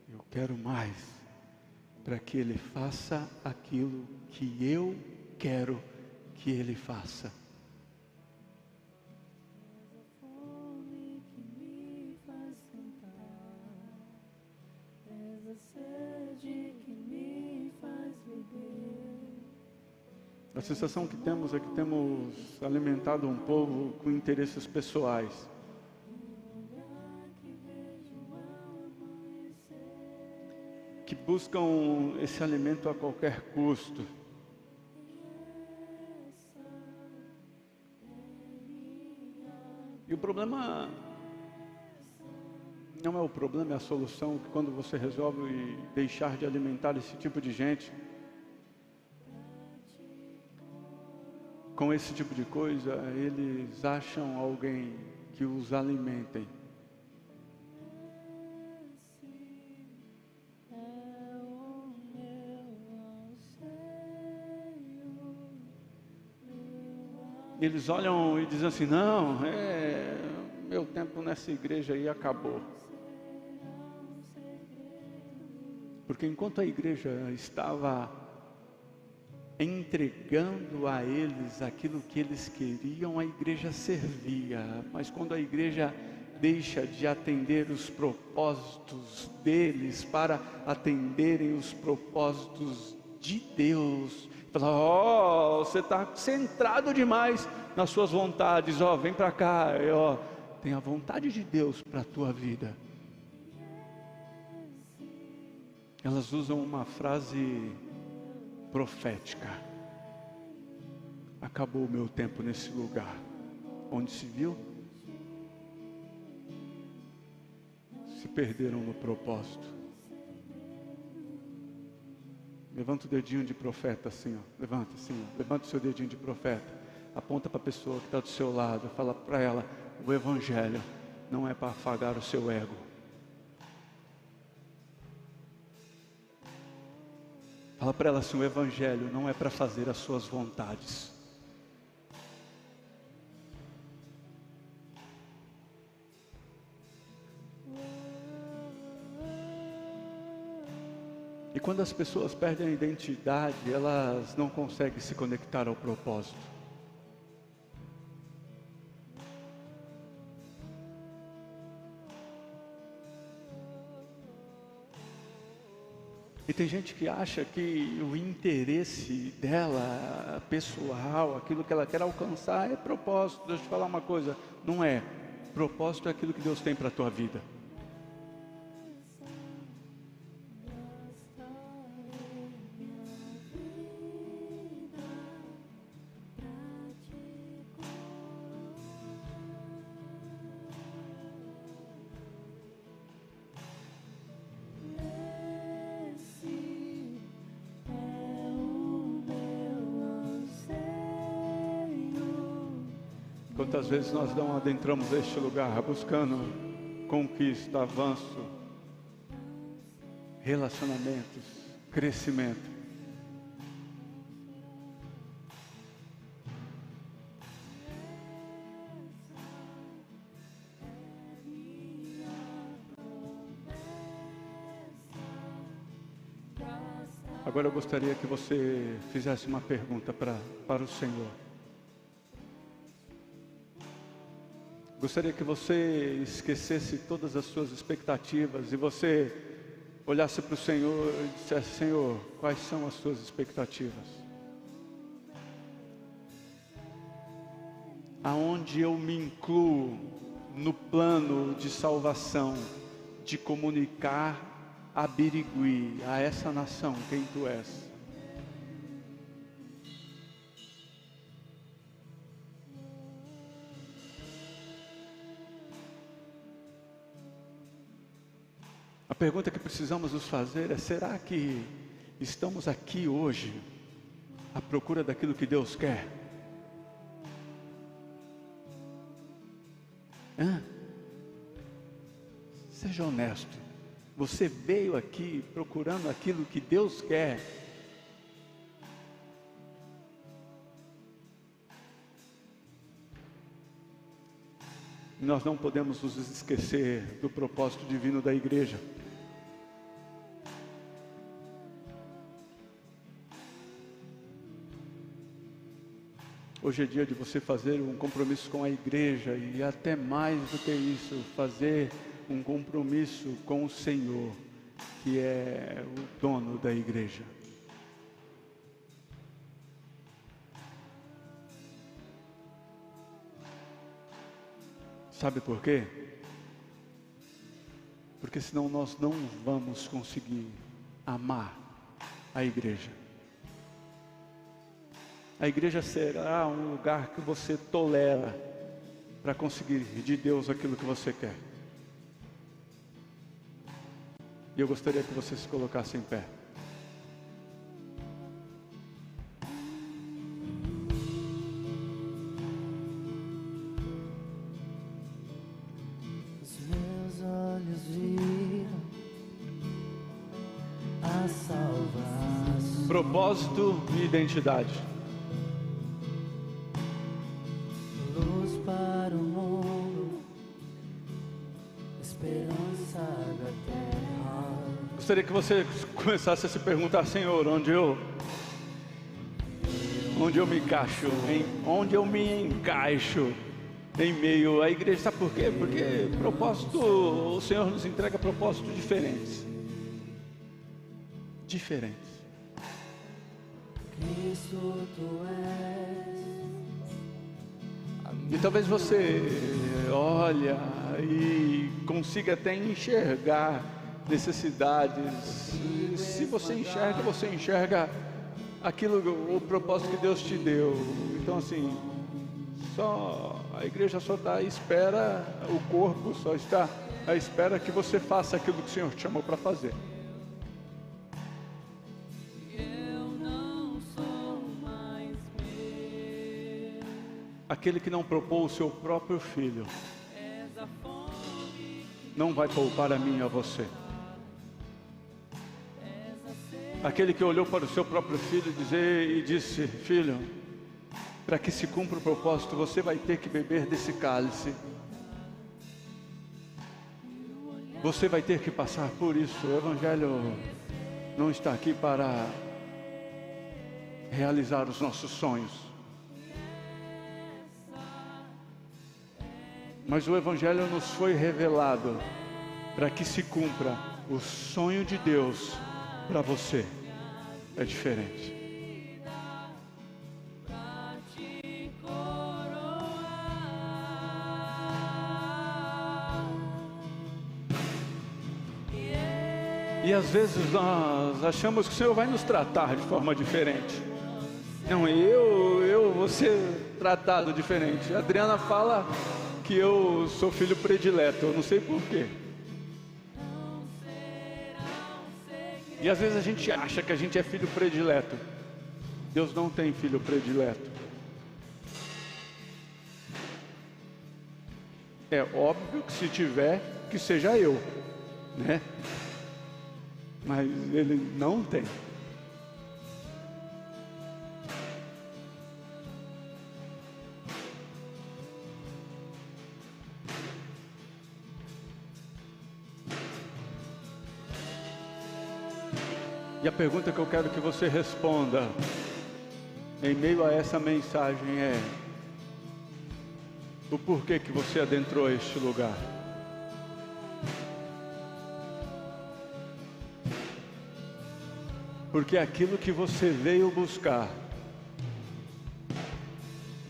Eu quero mais para que Ele faça aquilo que eu quero que Ele faça. A sensação que temos é que temos alimentado um povo com interesses pessoais. Que buscam esse alimento a qualquer custo. E o problema não é o problema, é a solução, que quando você resolve deixar de alimentar esse tipo de gente com esse tipo de coisa, eles acham alguém que os alimentem. Eles olham e dizem assim: não, meu tempo nessa igreja aí acabou. Porque enquanto a igreja estava entregando a eles aquilo que eles queriam, a igreja servia. Mas quando a igreja deixa de atender os propósitos deles para atenderem os propósitos de Deus, fala: você está centrado demais nas suas vontades, vem para cá, tem a vontade de Deus para a tua vida. Elas usam uma frase profética: acabou o meu tempo nesse lugar. Onde se viu? Se perderam no propósito. Levanta o dedinho de profeta assim, levanta assim, levanta o seu dedinho de profeta, aponta para a pessoa que está do seu lado, fala para ela: o evangelho não é para afagar o seu ego. Fala para ela assim: o evangelho não é para fazer as suas vontades. E quando as pessoas perdem a identidade, elas não conseguem se conectar ao propósito. E tem gente que acha que o interesse dela, pessoal, aquilo que ela quer alcançar é propósito. Deixa eu te falar uma coisa, não é. Propósito é aquilo que Deus tem para a tua vida. Quantas vezes nós não adentramos este lugar buscando conquista, avanço, relacionamentos, crescimento. Agora eu gostaria que você fizesse uma pergunta para o Senhor. Gostaria que você esquecesse todas as suas expectativas e você olhasse para o Senhor e dissesse: Senhor, quais são as suas expectativas? Aonde eu me incluo no plano de salvação, de comunicar a Birigui, a essa nação, quem tu és? A pergunta que precisamos nos fazer é: será que estamos aqui hoje à procura daquilo que Deus quer? Seja honesto. Você veio aqui procurando aquilo que Deus quer? Nós não podemos nos esquecer do propósito divino da igreja. Hoje é dia de você fazer um compromisso com a igreja e até mais do que isso, fazer um compromisso com o Senhor, que é o dono da igreja. Sabe por quê? Porque senão nós não vamos conseguir amar a igreja. A igreja será um lugar que você tolera para conseguir de Deus aquilo que você quer. E eu gostaria que você se colocasse em pé. Os meus olhos viram a salvação. Propósito e identidade. Luz para o mundo, esperança da terra. Gostaria que você começasse a se perguntar: Senhor, onde eu me encaixo? Onde eu me encaixo em meio à igreja? Sabe por quê? Porque o Senhor nos entrega propósitos diferentes. Cristo, tu és. E talvez você olha e consiga até enxergar necessidades. E se você enxerga aquilo, o propósito que Deus te deu. Então assim, a igreja só está à espera, o corpo só está à espera que você faça aquilo que o Senhor te chamou para fazer. Aquele que não propôs o seu próprio filho não vai poupar a mim e a você. Aquele que olhou para o seu próprio filho e disse: filho, para que se cumpra o propósito, você vai ter que beber desse cálice. Você vai ter que passar por isso. O Evangelho não está aqui para realizar os nossos sonhos. Mas o Evangelho nos foi revelado para que se cumpra o sonho de Deus para você é diferente. E às vezes nós achamos que o Senhor vai nos tratar de forma diferente. Não, eu vou ser tratado diferente. A Adriana fala que eu sou filho predileto, eu não sei porquê. E às vezes a gente acha que a gente é filho predileto. Deus não tem filho predileto. É óbvio que se tiver, que seja eu, né? Mas Ele não tem. E a pergunta que eu quero que você responda em meio a essa mensagem é: o porquê que você adentrou este lugar? Porque aquilo que você veio buscar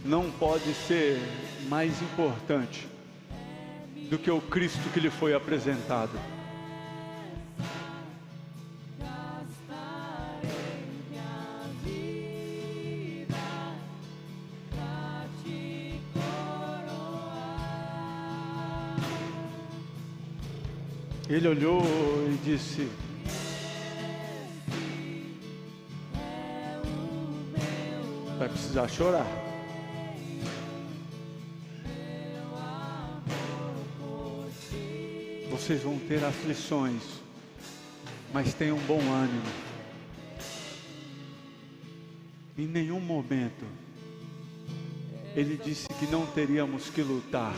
não pode ser mais importante do que o Cristo que lhe foi apresentado. Ele olhou e disse: vai precisar chorar. Vocês vão ter aflições, mas tenham bom ânimo. Em nenhum momento Ele disse que não teríamos que lutar.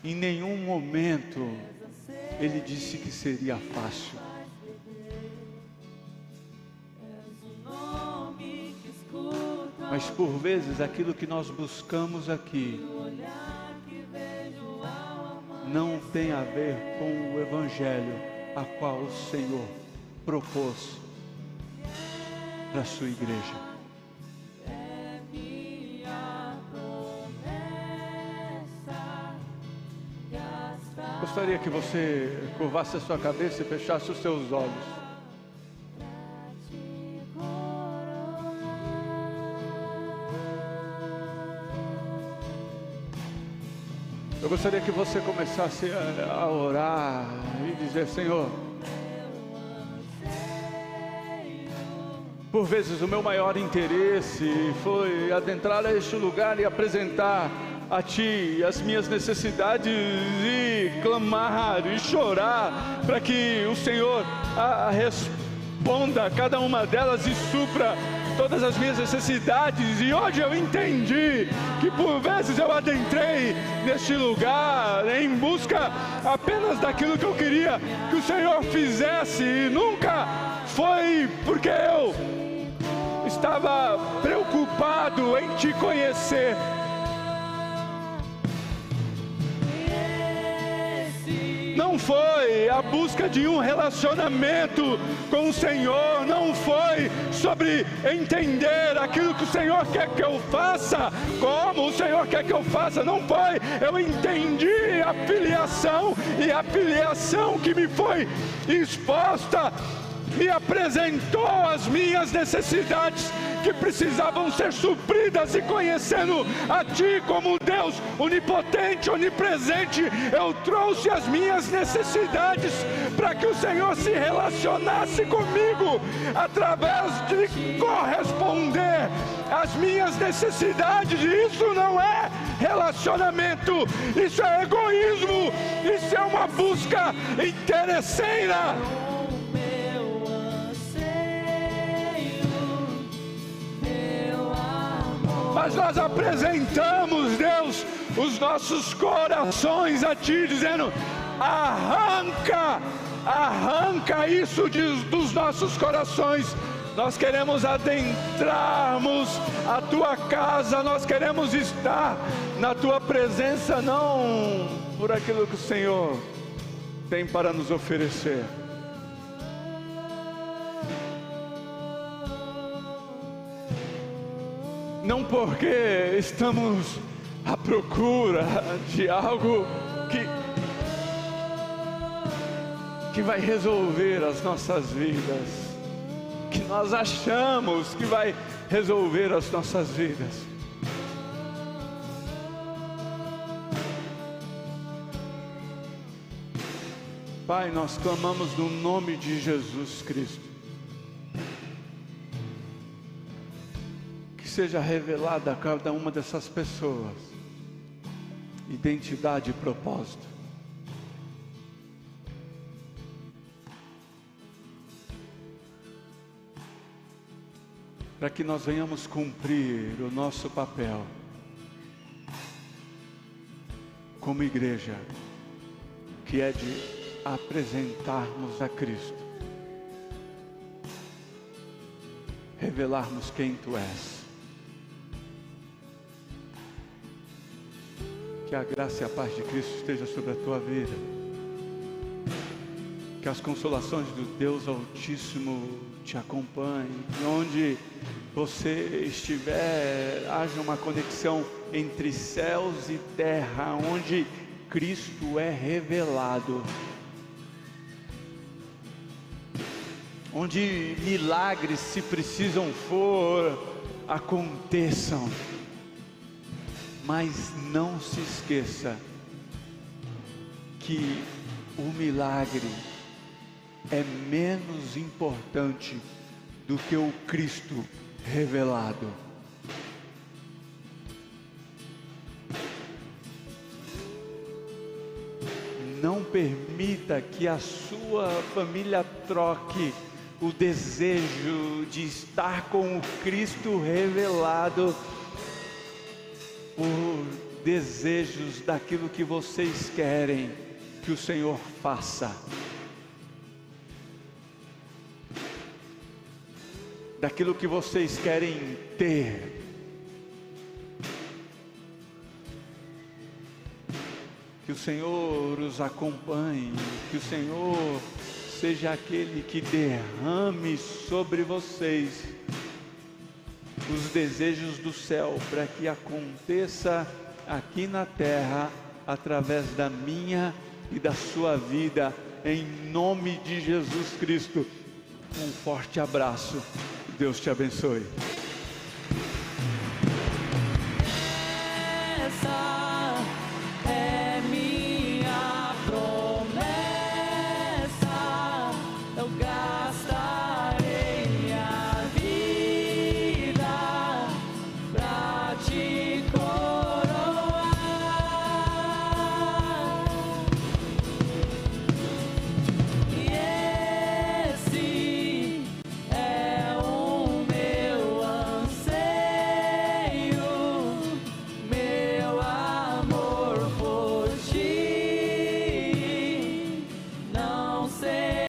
Em nenhum momento Ele disse que seria fácil. Mas por vezes aquilo que nós buscamos aqui não tem a ver com o Evangelho a qual o Senhor propôs para a sua igreja. Gostaria que você curvasse a sua cabeça e fechasse os seus olhos. Eu gostaria que você começasse a orar e dizer: Senhor, por vezes o meu maior interesse foi adentrar a este lugar e apresentar a Ti as minhas necessidades e clamar e chorar para que o Senhor responda a cada uma delas e supra todas as minhas necessidades. E hoje eu entendi que por vezes eu adentrei neste lugar em busca apenas daquilo que eu queria que o Senhor fizesse, e nunca foi porque eu estava preocupado em Te conhecer. Não foi a busca de um relacionamento com o Senhor, não foi sobre entender aquilo que o Senhor quer que eu faça, como o Senhor quer que eu faça, não foi. Eu entendi a filiação, e a filiação que me foi exposta me apresentou as minhas necessidades que precisavam ser supridas, e conhecendo a Ti como Deus onipotente, onipresente, eu trouxe as minhas necessidades para que o Senhor se relacionasse comigo através de corresponder às minhas necessidades. E isso não é relacionamento, isso é egoísmo, isso é uma busca interesseira. Mas nós apresentamos, Deus, os nossos corações a Ti, dizendo: arranca isso dos nossos corações. Nós queremos adentrarmos a Tua casa, nós queremos estar na Tua presença, não por aquilo que o Senhor tem para nos oferecer, não porque estamos à procura de algo que vai resolver as nossas vidas, que nós achamos que vai resolver as nossas vidas. Pai, nós clamamos no nome de Jesus Cristo, que seja revelada a cada uma dessas pessoas identidade e propósito, para que nós venhamos cumprir o nosso papel como igreja, que é de apresentarmos a Cristo, revelarmos quem Tu és. Que a graça e a paz de Cristo esteja sobre a tua vida, que as consolações do Deus Altíssimo te acompanhem, que onde você estiver, haja uma conexão entre céus e terra, onde Cristo é revelado, onde milagres, se precisam for, aconteçam. Mas não se esqueça que o milagre é menos importante do que o Cristo revelado. Não permita que a sua família troque o desejo de estar com o Cristo revelado por desejos daquilo que vocês querem que o Senhor faça, daquilo que vocês querem ter. Que o Senhor os acompanhe, que o Senhor seja aquele que derrame sobre vocês os desejos do céu, para que aconteça aqui na terra, através da minha e da sua vida, em nome de Jesus Cristo. Um forte abraço, Deus te abençoe.